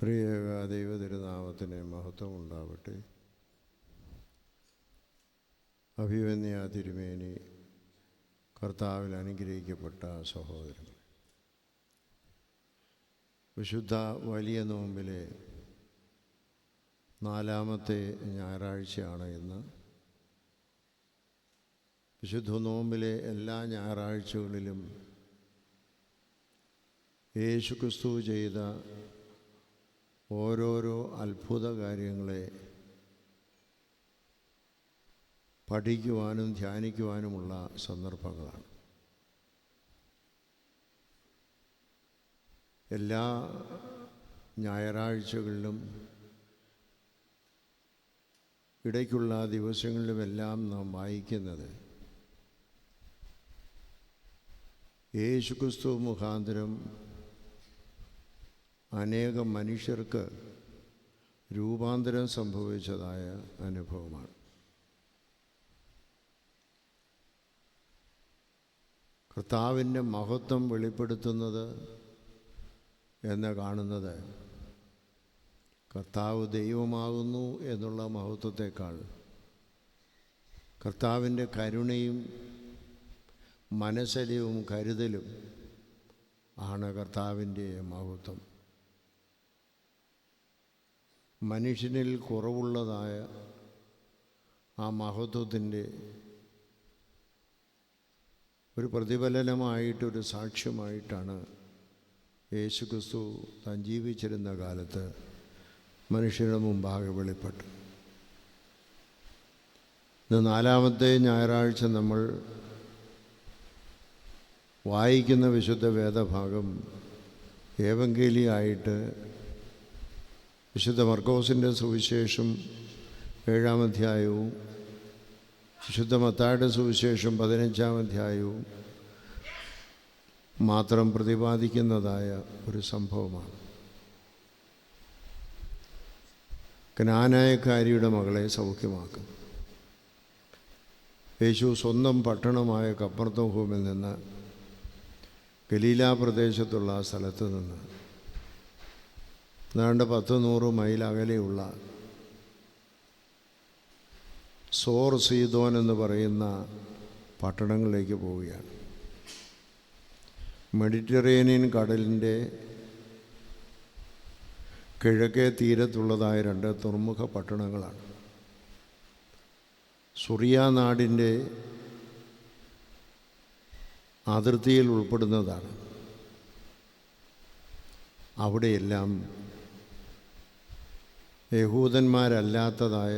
പ്രിയേക ദൈവ തിരുനാമത്തിന് മഹത്വം ഉണ്ടാവട്ടെ. അഭിമന്യ തിരുമേനി, കർത്താവിൽ അനുഗ്രഹിക്കപ്പെട്ട സഹോദരങ്ങൾ, വിശുദ്ധ വലിയ നോമ്പിലെ 4-ാമത്തെ ഞായറാഴ്ചയാണ് ഇന്ന്. വിശുദ്ധ നോമ്പിലെ എല്ലാ ഞായറാഴ്ചകളിലും യേശുക്രിസ്തു ചെയ്ത ഓരോരോ അത്ഭുത കാര്യങ്ങളെ പഠിക്കുവാനും ധ്യാനിക്കുവാനുമുള്ള സന്ദർഭങ്ങളാണ്. എല്ലാ ഞായറാഴ്ചകളിലും ഇടയ്ക്കുള്ള ദിവസങ്ങളിലുമെല്ലാം നാം വായിക്കുന്നത് യേശുക്രിസ്തു മുഖാന്തരം അനേകം മനുഷ്യർക്ക് രൂപാന്തരം സംഭവിച്ചതായ അനുഭവമാണ്. കർത്താവിൻ്റെ മഹത്വം വെളിപ്പെടുത്തുന്നത് എന്ന് കാണുന്നത് കർത്താവ് ദൈവമാകുന്നു എന്നുള്ള മഹത്വത്തെക്കാൾ കർത്താവിൻ്റെ കരുണയും മനസ്സലിവും കരുതലും ആണ് കർത്താവിൻ്റെ മഹത്വം. മനുഷ്യനിൽ കുറവുള്ളതായ ആ മഹത്വത്തിൻ്റെ ഒരു പ്രതിഫലനമായിട്ടൊരു സാക്ഷ്യമായിട്ടാണ് യേശുക്രിസ്തു താൻ ജീവിച്ചിരുന്ന കാലത്ത് മനുഷ്യരുടെ മുമ്പാകെ വെളിപ്പെട്ടു. ഇന്ന് 4-ാമത്തെ ഞായറാഴ്ച നമ്മൾ വായിക്കുന്ന വിശുദ്ധ വേദഭാഗം ഏവങ്കേലിയായിട്ട് വിശുദ്ധ മർക്കോസിൻ്റെ സുവിശേഷം 7-ാം അധ്യായവും വിശുദ്ധ മത്തായിയുടെ സുവിശേഷം 15-ാം അധ്യായവും മാത്രം പ്രതിപാദിക്കുന്നതായ ഒരു സംഭവമാണ്. കനാനായക്കാരിയുടെ മകളെ സൗഖ്യമാക്കും. യേശു സ്വന്തം പട്ടണമായ കപ്പർന്നഹൂമിൽ നിന്ന് ഗലീലാ പ്രദേശത്തുള്ള സ്ഥലത്ത് നിന്ന് ഏതാണ്ട് 100 മൈൽ അകലെയുള്ള സോർ സീദോൻ എന്ന് പറയുന്ന പട്ടണങ്ങളിലേക്ക് പോവുകയാണ്. മെഡിറ്ററേനിയൻ കടലിൻ്റെ കിഴക്കേ തീരത്തുള്ളതായ 2 തുറമുഖ പട്ടണങ്ങളാണ്. സുറിയ നാടിൻ്റെ അതിർത്തിയിൽ ഉൾപ്പെടുന്നതാണ്. അവിടെയെല്ലാം യഹൂദന്മാരല്ലാത്തതായ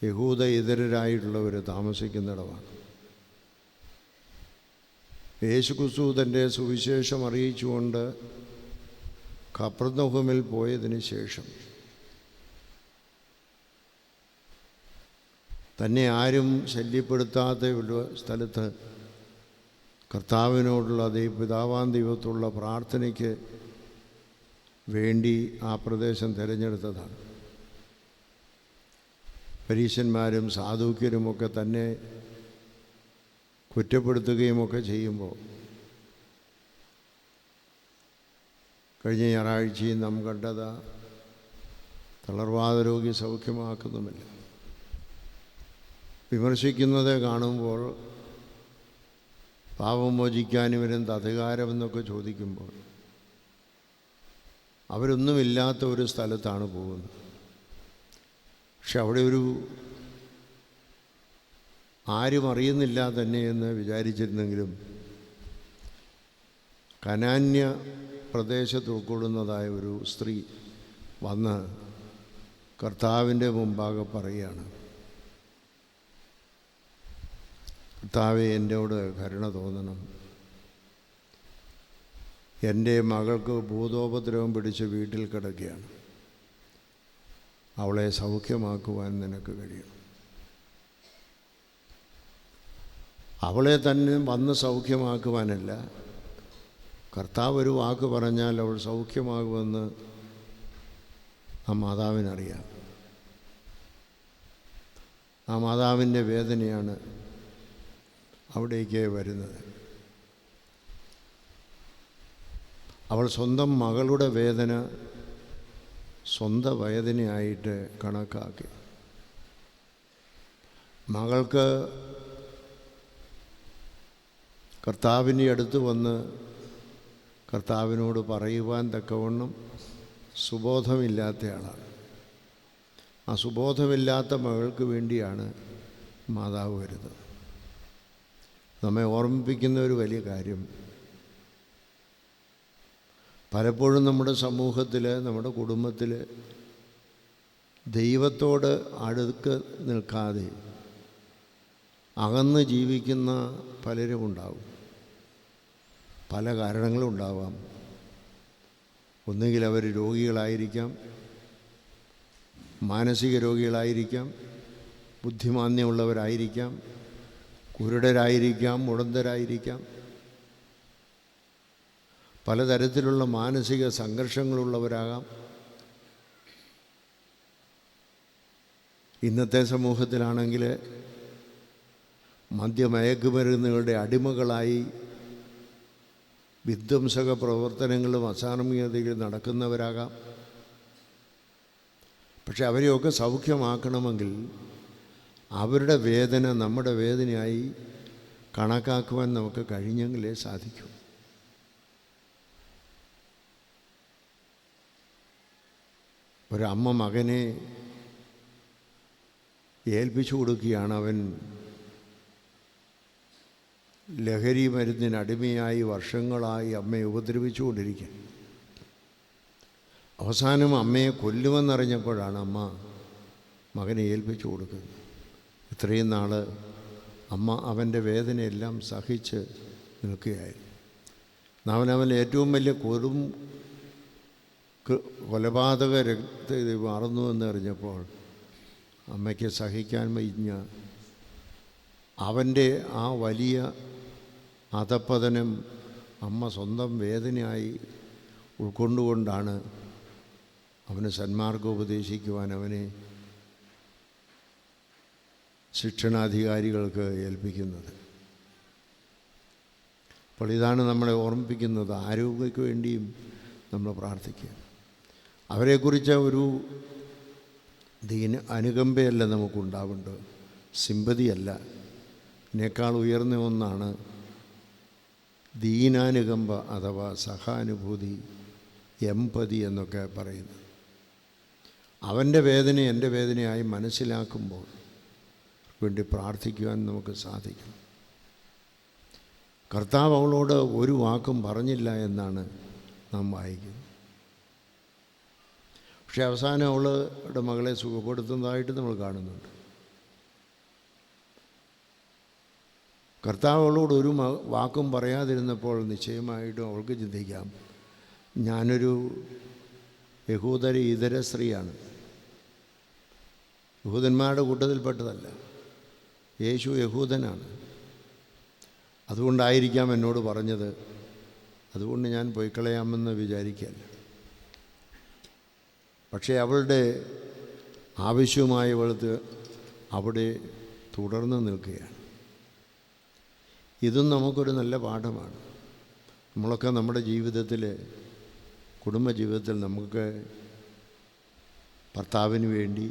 യഹൂദ ഇതരരായിട്ടുള്ളവർ താമസിക്കുന്നിടമാണ്. യേശുക്രിസ്തു തൻ്റെ സുവിശേഷം അറിയിച്ചുകൊണ്ട് കപ്പർന്നഹൂമിൽ പോയതിന് ശേഷം തന്നെ ആരും ശല്യപ്പെടുത്താത്ത ഒരു സ്ഥലത്ത് കർത്താവിനോടുള്ള പിതാവാം ദൈവത്തോടുള്ള പ്രാർത്ഥനയ്ക്ക് വേണ്ടി ആ പ്രദേശം തിരഞ്ഞെടുത്തതാണ്. പരീശന്മാരും സാധുക്യരുമൊക്കെ തന്നെ കുറ്റപ്പെടുത്തുകയുമൊക്കെ ചെയ്യുമ്പോൾ കഴിഞ്ഞ ഞായറാഴ്ചയും നാം കണ്ടത് തളർവാദ രോഗി സൗഖ്യമാക്കുന്നുമില്ല. വിമർശിക്കുന്നത് കാണുമ്പോൾ പാപം മോചിക്കാൻ ഇവരെന്ത് അധികാരമെന്നൊക്കെ ചോദിക്കുമ്പോൾ അവരൊന്നുമില്ലാത്ത ഒരു സ്ഥലത്താണ് പോകുന്നത്. പക്ഷെ അവിടെ ആരും അറിയുന്നില്ല തന്നെ എന്ന് വിചാരിച്ചിരുന്നെങ്കിലും കനാന്യ പ്രദേശത്ത് ഉൾക്കൊള്ളുന്നതായ ഒരു സ്ത്രീ വന്ന് കർത്താവിൻ്റെ മുമ്പാകെ പറയുകയാണ്, കർത്താവേ, എന്നോട് കരുണ തോന്നണം. എൻ്റെ മകൾക്ക് ഭൂതോപദ്രവം പിടിച്ച് വീട്ടിൽ കിടക്കുകയാണ്. അവളെ സൗഖ്യമാക്കുവാൻ നിനക്ക് കഴിയും. അവളെ തന്നെ വന്ന് സൗഖ്യമാക്കുവാനല്ല, കർത്താവ് ഒരു വാക്ക് പറഞ്ഞാൽ അവൾ സൗഖ്യമാകുമെന്ന് ആ മാതാവിനറിയാം. ആ മാതാവിൻ്റെ വേദനയാണ് അവിടേക്ക് വരുന്നത്. അവൾ സ്വന്തം മകളുടെ വേദന സ്വന്തം വേദനയായിട്ട് കണക്കാക്കി. മകൾക്ക് കർത്താവിൻ്റെ അടുത്ത് വന്ന് കർത്താവിനോട് പറയുവാൻ തക്കവണ്ണം സുബോധമില്ലാത്തയാളാണ്. ആ സുബോധമില്ലാത്ത മകൾക്ക് വേണ്ടിയാണ് മാതാവ് വരുന്നത്. നമ്മെ ഓർമ്മിപ്പിക്കുന്ന ഒരു വലിയ കാര്യം, പലപ്പോഴും നമ്മുടെ സമൂഹത്തിൽ, നമ്മുടെ കുടുംബത്തിൽ ദൈവത്തോട് അടുക്ക് നിൽക്കാതെ അകന്ന് ജീവിക്കുന്ന പലരും ഉണ്ടാവും. പല കാരണങ്ങളും ഉണ്ടാവാം. ഒന്നുകിൽ അവർ രോഗികളായിരിക്കാം, മാനസിക രോഗികളായിരിക്കാം, ബുദ്ധിമാന്യമുള്ളവരായിരിക്കാം, കുരുടരായിരിക്കാം, മുടന്തരായിരിക്കാം, പലതരത്തിലുള്ള മാനസിക സംഘർഷങ്ങളുള്ളവരാകാം. ഇന്നത്തെ സമൂഹത്തിലാണെങ്കിൽ മദ്യമയക്കുമരുന്നുകളുടെ അടിമകളായി വിധ്വംസക പ്രവർത്തനങ്ങളും അസാമൂഹികതയിലും നടക്കുന്നവരാകാം. പക്ഷെ അവരെയൊക്കെ സൗഖ്യമാക്കണമെങ്കിൽ അവരുടെ വേദന നമ്മുടെ വേദനയായി കണക്കാക്കുവാൻ നമുക്ക് കഴിഞ്ഞെങ്കിലേ സാധിക്കൂ. ഒരമ്മ മകനെ ഏൽപ്പിച്ചു കൊടുക്കുകയാണ്. അവൻ ലഹരി മരുന്നിനടിമയായി വർഷങ്ങളായി അമ്മയെ ഉപദ്രവിച്ചുകൊണ്ടിരിക്കുക. അവസാനം അമ്മയെ കൊല്ലുമെന്നറിഞ്ഞപ്പോഴാണ് അമ്മ മകനെ ഏൽപ്പിച്ചു കൊടുക്കുന്നത്. ഇത്രയും നാൾ അമ്മ അവൻ്റെ വേദനയെല്ലാം സഹിച്ച് നിൽക്കുകയായിരുന്നു. അവൻ ഏറ്റവും വലിയ കൊലപാതക മാറുന്നു എന്നറിഞ്ഞപ്പോൾ അമ്മയ്ക്ക് സഹിക്കാൻ വയ്യ. അവൻ്റെ ആ വലിയ അധപ്പതനം അമ്മ സ്വന്തം വേദനയായി ഉൾക്കൊണ്ടുകൊണ്ടാണ് അവന് സന്മാർഗം ഉപദേശിക്കുവാൻ അവനെ ശിക്ഷണാധികാരികൾക്ക് ഏൽപ്പിക്കുന്നത്. അപ്പോൾ ഇതാണ് നമ്മളെ ഓർമ്മിപ്പിക്കുന്നത്. ആരോഗ്യക്ക് വേണ്ടിയും നമ്മൾ പ്രാർത്ഥിക്കുക. അവരെക്കുറിച്ച് ഒരു അനുകമ്പയല്ല നമുക്കുണ്ടാവേണ്ടത്, സിമ്പതിയല്ല. ഇതിനേക്കാൾ ഉയർന്ന ഒന്നാണ് ദീനാനുകമ്പ അഥവാ സഹാനുഭൂതി, എമ്പതി എന്നൊക്കെ പറയുന്നത്. അവൻ്റെ വേദന എൻ്റെ വേദനയായി മനസ്സിലാക്കുമ്പോൾ വേണ്ടി പ്രാർത്ഥിക്കുവാൻ നമുക്ക് സാധിക്കും. കർത്താവ് അവളോട് ഒരു വാക്കും പറഞ്ഞില്ല എന്നാണ് നാം വായിക്കുന്നത്. പക്ഷെ അവസാനം അവളുടെ മകളെ സുഖപ്പെടുത്തുന്നതായിട്ട് നമ്മൾ കാണുന്നുണ്ട്. കർത്താവ് അവളോട് ഒരു വാക്കും പറയാതിരുന്നപ്പോൾ നിശ്ചയമായിട്ടും അവൾക്ക് ചിന്തിക്കാം, ഞാനൊരു ഇതര സ്ത്രീയാണ്, യഹൂദന്മാരുടെ കൂട്ടത്തിൽപ്പെട്ടതല്ല, യേശു യഹൂദനാണ്, അതുകൊണ്ടായിരിക്കാം എന്നോട് പറഞ്ഞത്, അതുകൊണ്ട് ഞാൻ പോയിക്കളയാമെന്ന് വിചാരിക്കല്ല. പക്ഷേ അവളുടെ ആവശ്യമായി അവൾക്ക് അവിടെ തുടർന്ന് നിൽക്കുകയാണ്. ഇതും നമുക്കൊരു നല്ല പാഠമാണ്. നമ്മളൊക്കെ നമ്മുടെ ജീവിതത്തിൽ, കുടുംബജീവിതത്തിൽ നമുക്ക് ഭർത്താവിന് വേണ്ടി,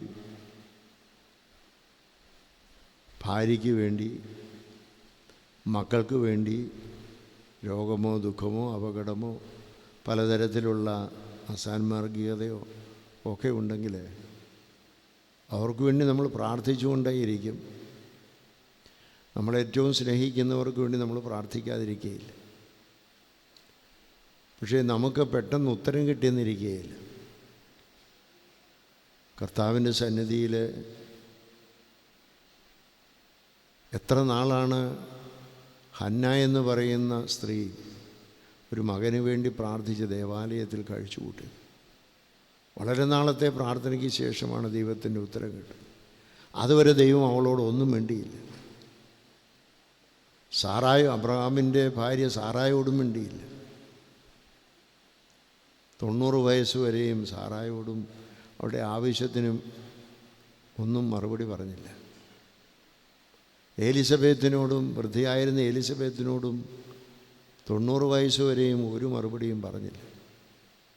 ഭാര്യയ്ക്ക് വേണ്ടി, മക്കൾക്ക് വേണ്ടി രോഗമോ ദുഃഖമോ അപകടമോ പലതരത്തിലുള്ള അസാൻമാർഗികതയോ ഒക്കെ ഉണ്ടെങ്കിൽ അവർക്ക് വേണ്ടി നമ്മൾ പ്രാർത്ഥിച്ചുകൊണ്ടേയിരിക്കും. നമ്മളേറ്റവും സ്നേഹിക്കുന്നവർക്ക് വേണ്ടി നമ്മൾ പ്രാർത്ഥിക്കാതിരിക്കുകയില്ല. പക്ഷേ നമുക്ക് പെട്ടെന്ന് ഉത്തരം കിട്ടിയെന്നിരിക്കുകയില്ല. കർത്താവിൻ്റെ സന്നിധിയിൽ എത്ര നാളാണ് ഹന്ന എന്ന് പറയുന്ന സ്ത്രീ ഒരു മകന് വേണ്ടി പ്രാർത്ഥിച്ച് ദേവാലയത്തിൽ കഴിച്ചുകൂട്ടി. വളരെ നാളത്തെ പ്രാർത്ഥനയ്ക്ക് ശേഷമാണ് ദൈവത്തിൻ്റെ ഉത്തരം കിട്ടുന്നത്. അതുവരെ ദൈവം അവളോട് ഒന്നും വേണ്ടിയില്ല. അബ്രഹാമിൻ്റെ ഭാര്യ സാറായോടും വേണ്ടിയില്ല. 90 വയസ്സ് വരെയും സാറായോടും അവളുടെ ആവശ്യത്തിനും ഒന്നും മറുപടി പറഞ്ഞില്ല. എലിസബത്തിനോടും, വൃദ്ധയായിരുന്ന എലിസബത്തിനോടും 90 വയസ്സ് വരെയും ഒരു മറുപടിയും പറഞ്ഞില്ല.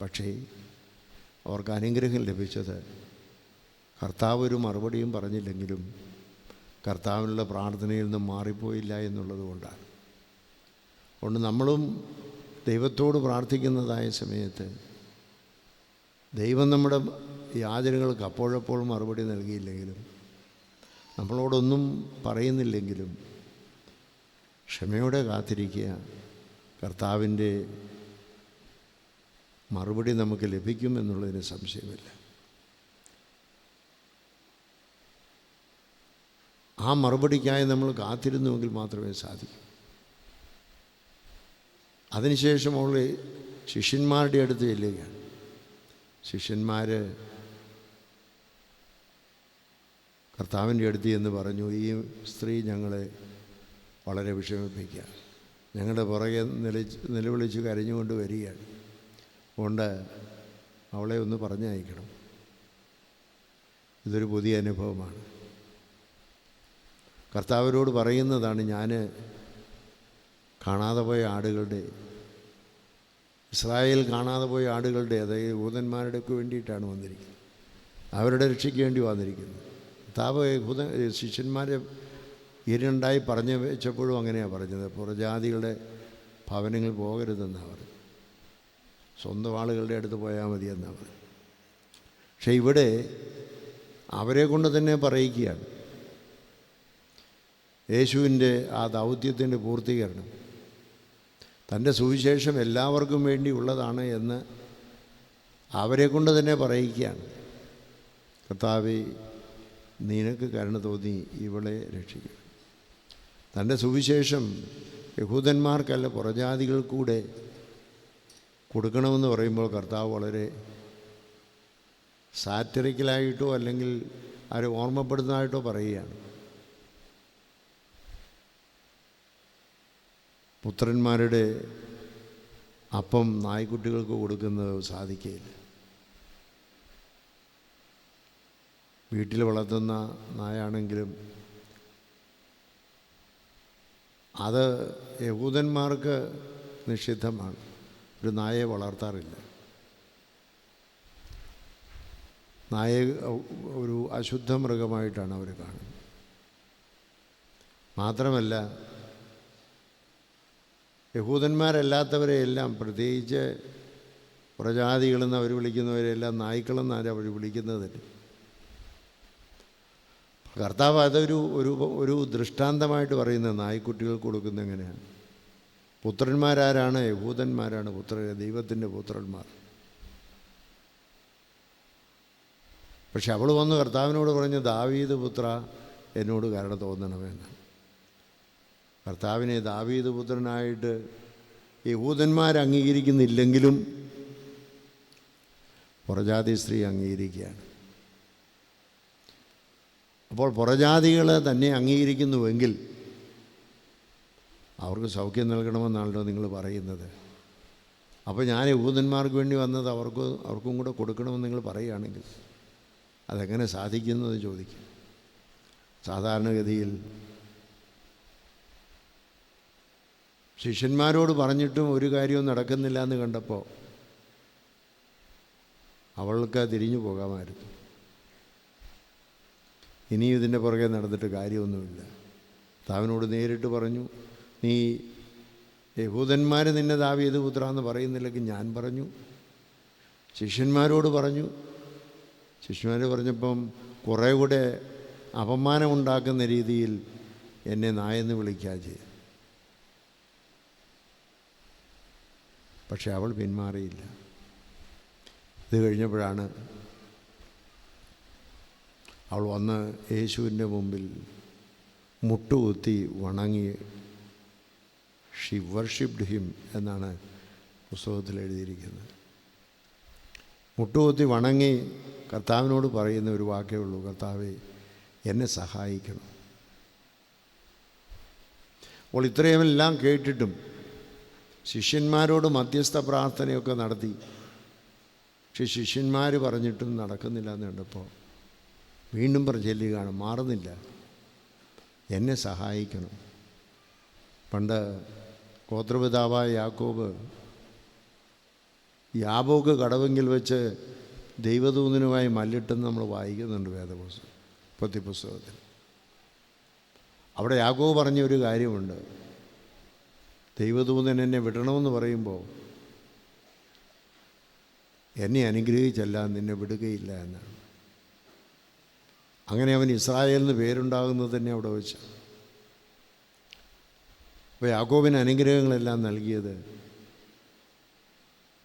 പക്ഷേ അവർക്ക് അനുഗ്രഹം ലഭിച്ചത് കർത്താവ് ഒരു മറുപടിയും പറഞ്ഞില്ലെങ്കിലും കർത്താവിനുള്ള പ്രാർത്ഥനയിൽ നിന്നും മാറിപ്പോയില്ല എന്നുള്ളത് കൊണ്ടാണ്. അതുകൊണ്ട് നമ്മളും ദൈവത്തോട് പ്രാർത്ഥിക്കുന്നതായ സമയത്ത് ദൈവം നമ്മുടെ യാചനകൾക്ക് അപ്പോഴപ്പോൾ മറുപടി നൽകിയില്ലെങ്കിലും നമ്മളോടൊന്നും പറയുന്നില്ലെങ്കിലും ക്ഷമയോടെ കാത്തിരിക്കുക. കർത്താവിൻ്റെ മറുപടി നമുക്ക് ലഭിക്കുമെന്നുള്ളതിന് സംശയമില്ല. ആ മറുപടിക്കായി നമ്മൾ കാത്തിരുന്നുവെങ്കിൽ മാത്രമേ സാധിക്കൂ. അതിനുശേഷം അവൾ ശിഷ്യന്മാരുടെ അടുത്ത് ചെല്ലുകയാണ്. ശിഷ്യന്മാർ കർത്താവിൻ്റെ അടുത്ത് എന്ന് പറഞ്ഞു, ഈ സ്ത്രീ ഞങ്ങളെ വളരെ വിഷമിപ്പിക്കുക, ഞങ്ങളുടെ പുറകെ നിലവിളിച്ച് കരഞ്ഞുകൊണ്ട് വരികയാണ്. അതുകൊണ്ട് അവളെ ഒന്ന് പറഞ്ഞയക്കണം. ഇതൊരു പുതിയ അനുഭവമാണ്. കർത്താവിനോട് പറയുന്നതാണ്, ഞാൻ കാണാതെ പോയ ആടുകളുടെ, ഇസ്രായേൽ കാണാതെ പോയ ആടുകളുടെ, അതായത് യൂതന്മാരുടെയൊക്കെ വേണ്ടിയിട്ടാണ് വന്നിരിക്കുന്നത്, അവരുടെ രക്ഷയ്ക്ക് വേണ്ടി വന്നിരിക്കുന്നത്. കർത്താവ് ശിഷ്യന്മാരെ ഇരുണ്ടായി പറഞ്ഞു വെച്ചപ്പോഴും അങ്ങനെയാണ് പറഞ്ഞത്, പുറജാതികളുടെ ഭവനങ്ങൾ പോകരുതെന്നാണ് പറഞ്ഞത്, സ്വന്തം ആളുകളുടെ അടുത്ത് പോയാൽ മതിയെന്നാണ് പറഞ്ഞത്. പക്ഷെ ഇവിടെ അവരെ കൊണ്ട് തന്നെ പറയിക്കുകയാണ് യേശുവിൻ്റെ ആ ദൗത്യത്തിൻ്റെ പൂർത്തീകരണം. തൻ്റെ സുവിശേഷം എല്ലാവർക്കും വേണ്ടി ഉള്ളതാണ് എന്ന് അവരെ കൊണ്ട് തന്നെ പറയിക്കുകയാണ്. കർത്താവേ, നിനക്ക് കരുണ തോന്നി ഇവളെ രക്ഷിക്കും. തൻ്റെ സുവിശേഷം യഹൂദന്മാർക്കല്ല പുറജാതികൾക്കൂടെ കൊടുക്കണമെന്ന് പറയുമ്പോൾ കർത്താവ് വളരെ സാറ്ററിക്കലായിട്ടോ അല്ലെങ്കിൽ അവരെ ഓർമ്മപ്പെടുന്നതായിട്ടോ പറയുകയാണ്. പുത്രന്മാരുടെ അപ്പം നായ്ക്കുട്ടികൾക്ക് കൊടുക്കുന്നത് സാധിക്കുകയില്ല. വീട്ടിൽ വളർത്തുന്ന നായാണെങ്കിലും അത് യഹൂദന്മാർക്ക് നിഷിദ്ധമാണ്. ഒരു നായയെ വളർത്താറില്ല. നായയെ ഒരു അശുദ്ധ മൃഗമായിട്ടാണ് അവർ കാണുന്നത്. മാത്രമല്ല, യഹൂദന്മാരല്ലാത്തവരെയെല്ലാം, പ്രത്യേകിച്ച് പ്രജാതികളെന്ന് അവർ വിളിക്കുന്നവരെല്ലാം നായ്ക്കളെന്നാണ് അവർ വിളിക്കുന്നത്. കർത്താവ് അതൊരു ഒരു ദൃഷ്ടാന്തമായിട്ട് പറയുന്നത് നായ്ക്കുട്ടികൾക്ക് കൊടുക്കുന്ന എങ്ങനെയാണ്. പുത്രന്മാരാരാണ്? യഹൂദന്മാരാണ് ദൈവത്തിൻ്റെ പുത്രന്മാർ. പക്ഷെ അവൾ വന്ന് കർത്താവിനോട് പറഞ്ഞു, ദാവീദ് പുത്ര, എന്നോട് കരുണ തോന്നണമെന്ന്. കർത്താവിനെ ദാവീദ് പുത്രനായിട്ട് യഹൂദന്മാർ അംഗീകരിക്കുന്നില്ലെങ്കിലും പുറജാതി സ്ത്രീ അംഗീകരിക്കുകയാണ്. അപ്പോൾ പുറജാതികൾ തന്നെ അംഗീകരിക്കുന്നുവെങ്കിൽ അവർക്ക് സൗഖ്യം നൽകണമെന്നാണല്ലോ നിങ്ങൾ പറയുന്നത്. അപ്പോൾ ഞാൻ യഹൂദന്മാർക്ക് വേണ്ടി വന്നത് അവർക്കും കൂടെ കൊടുക്കണമെന്ന് നിങ്ങൾ പറയുകയാണെങ്കിൽ അതെങ്ങനെ സാധിക്കുന്നത് ചോദിക്കും. സാധാരണഗതിയിൽ ശിഷ്യന്മാരോട് പറഞ്ഞിട്ടും ഒരു കാര്യവും നടക്കുന്നില്ല എന്ന് കണ്ടപ്പോൾ അവൾക്ക് തിരിഞ്ഞു പോകാമായിരുന്നു. ഇനിയും ഇതിൻ്റെ പുറകെ നടന്നിട്ട് കാര്യമൊന്നുമില്ല. താവിനോട് നേരിട്ട് പറഞ്ഞു, നീ യഹൂദന്മാർ നിന്നെ ദാവീദ് പുത്ര എന്ന് പറയുന്നില്ലെങ്കിൽ ഞാൻ പറഞ്ഞു. ശിഷ്യന്മാരോട് പറഞ്ഞു. ശിഷ്യന്മാർ പറഞ്ഞപ്പം കുറേ കൂടെ അപമാനമുണ്ടാക്കുന്ന രീതിയിൽ എന്നെ നായെന്ന് വിളിക്കുക ചെയ്തു. പക്ഷെ അവൾ പിന്മാറിയില്ല. ഇത് കഴിഞ്ഞപ്പോഴാണ് അവൾ വന്ന് യേശുവിൻ്റെ മുമ്പിൽ മുട്ടുകുത്തി വണങ്ങി. ഷി വർഷിപ്ഡ് ഹിം എന്നാണ് പുസ്തകത്തിൽ എഴുതിയിരിക്കുന്നത്. മുട്ടുകുത്തി വണങ്ങി കർത്താവിനോട് പറയുന്ന ഒരു വാക്കേ ഉള്ളൂ, കർത്താവേ, എന്നെ സഹായിക്കണം. അപ്പോൾ ഇത്രയുമെല്ലാം കേട്ടിട്ടും ശിഷ്യന്മാരോട് മധ്യസ്ഥ പ്രാർത്ഥനയൊക്കെ നടത്തി. പക്ഷെ ശിഷ്യന്മാർ പറഞ്ഞിട്ടും നടക്കുന്നില്ല എന്ന് കണ്ടപ്പോൾ വീണ്ടും ചെല്ലുകയാണ്, മാറുന്നില്ല, എന്നെ സഹായിക്കണം. പണ്ട് ഗോത്രപിതാവായ യാക്കോബ് യാബോക്ക് കടവെങ്കിൽ വെച്ച് ദൈവദൂതനുമായി മല്ലിട്ടെന്ന് നമ്മൾ വായിക്കുന്നുണ്ട് ഉൽപ്പത്തിപ്പുസ്തകത്തിൽ. അവിടെ യാക്കോബ് പറഞ്ഞൊരു കാര്യമുണ്ട്, ദൈവദൂതൻ എന്നെ വിടണമെന്ന് പറയുമ്പോൾ എന്നെ അനുഗ്രഹിച്ചല്ല നിന്നെ വിടുകയില്ല എന്നാണ്. അങ്ങനെ അവൻ ഇസ്രായേലിന് പേരുണ്ടാകുന്നത് തന്നെ അവിടെ വെച്ച്. അപ്പോൾ യാക്കോബിന് അനുഗ്രഹങ്ങളെല്ലാം നൽകിയത്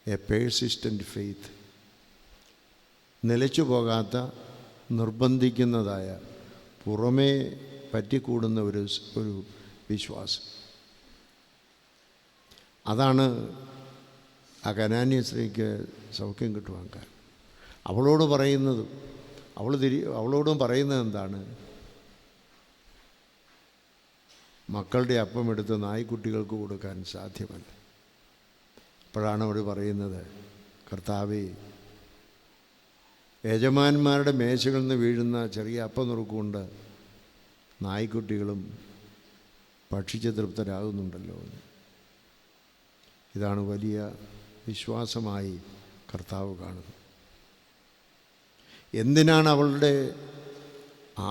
എ പേഴ്സിസ്റ്റൻ്റ് ഫെയ്ത്ത്, നിലച്ചു പോകാത്ത നിർബന്ധിക്കുന്നതായ പുറമേ പറ്റിക്കൂടുന്ന ഒരു വിശ്വാസം. അതാണ് ആ കനാന്യ സ്ത്രീക്ക് സൗഖ്യം കിട്ടുവാൻ കാരണം. അവളോടും പറയുന്നത് എന്താണ്? മക്കളുടെ അപ്പം എടുത്ത് നായ്ക്കുട്ടികൾക്ക് കൊടുക്കാൻ സാധ്യമല്ല. അപ്പോഴാണ് അവർ പറയുന്നത്, കർത്താവേ, യജമാന്മാരുടെ മേശകളിൽ നിന്ന് വീഴുന്ന ചെറിയ അപ്പം നുറുക്കുകൊണ്ട് നായ്ക്കുട്ടികളും ഭക്ഷിച്ച് തൃപ്തരാകുന്നുണ്ടല്ലോ. ഇതാണ് വലിയ വിശ്വാസമായി കർത്താവ് കാണുന്നത്. എന്തിനാണ് അവളുടെ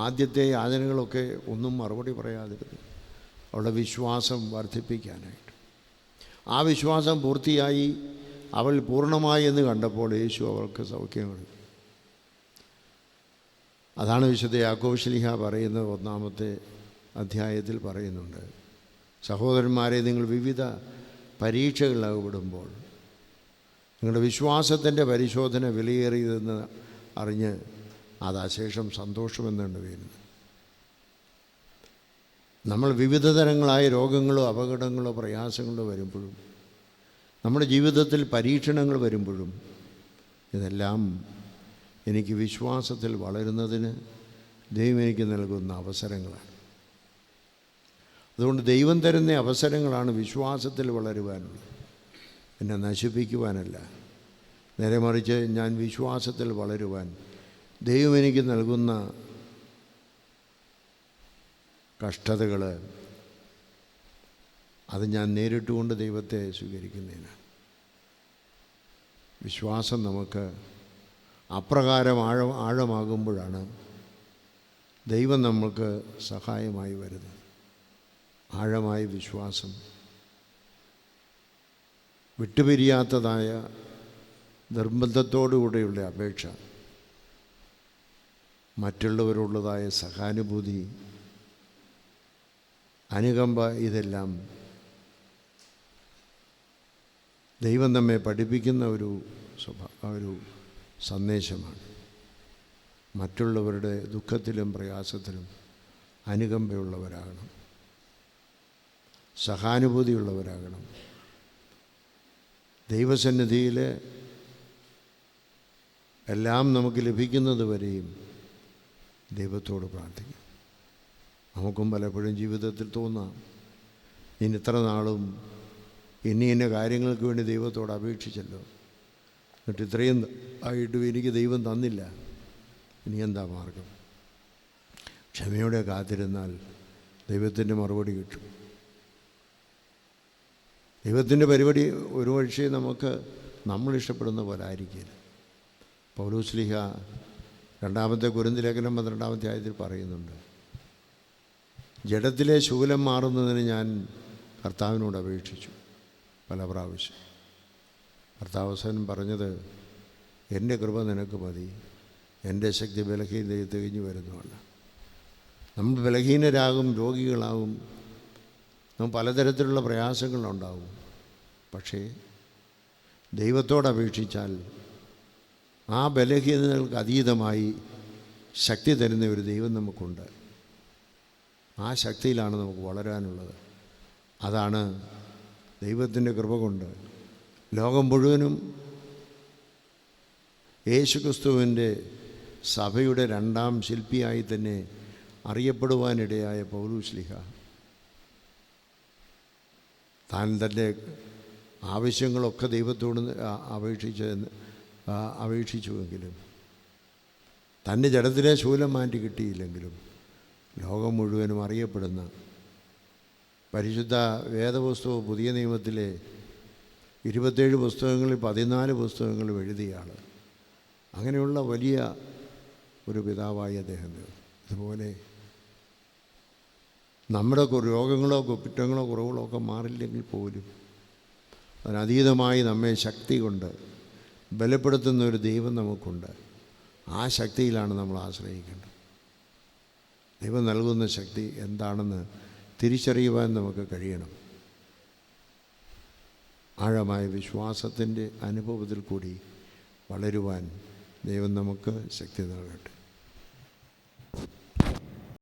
ആദ്യത്തെ യാചനകളൊക്കെ ഒന്നും മറുപടി പറയാതിരുന്നത്? അവളുടെ വിശ്വാസം വർദ്ധിപ്പിക്കാനായിട്ട്. ആ വിശ്വാസം പൂർത്തിയായി അവൾ പൂർണ്ണമായി എന്ന് കണ്ടപ്പോൾ യേശു അവൾക്ക് സൗഖ്യം കൊടുത്തു. അതാണ് വിശുദ്ധ യാക്കോബ് ശ്ലീഹ പറയുന്നത്, 1-ാമത്തെ അധ്യായത്തിൽ പറയുന്നുണ്ട്, സഹോദരന്മാരെ, നിങ്ങൾ വിവിധ പരീക്ഷകൾ അകപ്പെടുമ്പോൾ നിങ്ങളുടെ വിശ്വാസത്തിൻ്റെ പരിശോധന വിലയേറിയതെന്ന് അറിഞ്ഞ് അത് അശേഷം സന്തോഷമെന്നുണ്ട് വരുന്നത്. നമ്മൾ വിവിധ തരങ്ങളായ രോഗങ്ങളോ അപകടങ്ങളോ പ്രയാസങ്ങളോ വരുമ്പോഴും നമ്മുടെ ജീവിതത്തിൽ പരീക്ഷണങ്ങൾ വരുമ്പോഴും ഇതെല്ലാം എനിക്ക് വിശ്വാസത്തിൽ വളരുന്നതിന് ദൈവം എനിക്ക് നൽകുന്ന അവസരങ്ങളാണ്. അതുകൊണ്ട് ദൈവം തരുന്ന അവസരങ്ങളാണ് വിശ്വാസത്തിൽ വളരുവാനുള്ളത്, എന്നെ നശിപ്പിക്കുവാനല്ല. നേരെ മറിച്ച് ഞാൻ വിശ്വാസത്തിൽ വളരുവാൻ ദൈവം എനിക്ക് നൽകുന്ന കഷ്ടതകൾ അത് ഞാൻ നേരിട്ടുകൊണ്ട് ദൈവത്തെ സ്വീകരിക്കുന്നതിനാണ്. വിശ്വാസം നമുക്ക് അപ്രകാരം ആഴമാകുമ്പോഴാണ് ദൈവം നമ്മൾക്ക് സഹായമായി വരുന്നത്. ആഴമായ വിശ്വാസം, വിട്ടുപിരിയാത്തതായ നിർബന്ധത്തോടുകൂടെയുള്ള അപേക്ഷ, മറ്റുള്ളവരുള്ളതായ സഹാനുഭൂതി, അനുകമ്പ, ഇതെല്ലാം ദൈവം നമ്മെ പഠിപ്പിക്കുന്ന ഒരു സന്ദേശമാണ്. മറ്റുള്ളവരുടെ ദുഃഖത്തിലും പ്രയാസത്തിലും അനുകമ്പയുള്ളവരാകണം, സഹാനുഭൂതിയുള്ളവരാകണം. ദൈവസന്നിധിയിൽ എല്ലാം നമുക്ക് ലഭിക്കുന്നത് വരെയും ദൈവത്തോട് പ്രാർത്ഥിക്കും. നമുക്കും പലപ്പോഴും ജീവിതത്തിൽ തോന്നാം, ഇനി ഇത്ര നാളും ഇന്ന കാര്യങ്ങൾക്ക് വേണ്ടി ദൈവത്തോട് അപേക്ഷിച്ചല്ലോ, എന്നിട്ട് ഇത്രയും ആയിട്ടും എനിക്ക് ദൈവം തന്നില്ല, ഇനി എന്താ മാർഗം? ക്ഷമയോടെ കാത്തിരുന്നാൽ ദൈവത്തിൻ്റെ മറുപടി കിട്ടും. ദൈവത്തിൻ്റെ പരിപാടി ഒരു പക്ഷേ നമ്മൾ ഇഷ്ടപ്പെടുന്ന പോലെ ആയിരിക്കില്ല. പൗലോസ് ശ്ലീഹ 2 കൊരിന്ത്യർ ലേഖനം 12-ാം അധ്യായത്തിൽ പറയുന്നുണ്ട്, ജഡത്തിലെ ശൂലം മാറുന്നതിന് ഞാൻ കർത്താവിനോട് അപേക്ഷിച്ചു പല പ്രാവശ്യം. കർത്താവ് അവസാനം പറഞ്ഞത്, എൻ്റെ കൃപ നിനക്ക് മതി, എൻ്റെ ശക്തി ബലഹീനതയിൽ തികഞ്ഞു വരുന്നതാണ്. നമ്മൾ ബലഹീനരാകും, രോഗികളാകും, നമുക്ക് പലതരത്തിലുള്ള പ്രയാസങ്ങളുണ്ടാകും. പക്ഷേ ദൈവത്തോടപേക്ഷിച്ചാൽ ആ ബലഹീനതകൾക്ക് അതീതമായി ശക്തി തരുന്ന ഒരു ദൈവം നമുക്കുണ്ട്. ആ ശക്തിയിലാണ് നമുക്ക് വളരാനുള്ളത്. അതാണ് ദൈവത്തിൻ്റെ കൃപ കൊണ്ട് ലോകം മുഴുവനും യേശുക്രിസ്തുവിൻ്റെ സഭയുടെ 2-ാം ശില്പിയായി തന്നെ അറിയപ്പെടുവാനിടയായ പൗലോസ് ശ്ലീഹ താൻ തൻ്റെ ആവശ്യങ്ങളൊക്കെ ദൈവത്തോട് അപേക്ഷിച്ചുവെങ്കിലും തൻ്റെ ജഡത്തിലെ ശൂലം മാറ്റി കിട്ടിയില്ലെങ്കിലും ലോകം മുഴുവനും അറിയപ്പെടുന്ന പരിശുദ്ധ വേദപുസ്തകവും പുതിയ നിയമത്തിലെ 27 പുസ്തകങ്ങളിൽ 14 പുസ്തകങ്ങളും എഴുതിയ ആൾ. അങ്ങനെയുള്ള വലിയ ഒരു പിതാവായി അദ്ദേഹം തീർന്നു. ഇതുപോലെ നമ്മുടെ രോഗങ്ങളോ കുറ്റങ്ങളോ കുറവുകളോ ഒക്കെ മാറില്ലെങ്കിൽ പോലും അതിനതീതമായി നമ്മെ ശക്തി കൊണ്ട് ബലപ്പെടുത്തുന്ന ഒരു ദൈവം നമുക്കുണ്ട്. ആ ശക്തിയിലാണ് നമ്മൾ ആശ്രയിക്കേണ്ടത്. ദൈവം നൽകുന്ന ശക്തി എന്താണെന്ന് തിരിച്ചറിയുവാൻ നമുക്ക് കഴിയണം. ആഴമായ വിശ്വാസത്തിൻ്റെ അനുഭവത്തിൽ കൂടി വളരുവാൻ ദൈവം നമുക്ക് ശക്തി നൽകട്ടെ.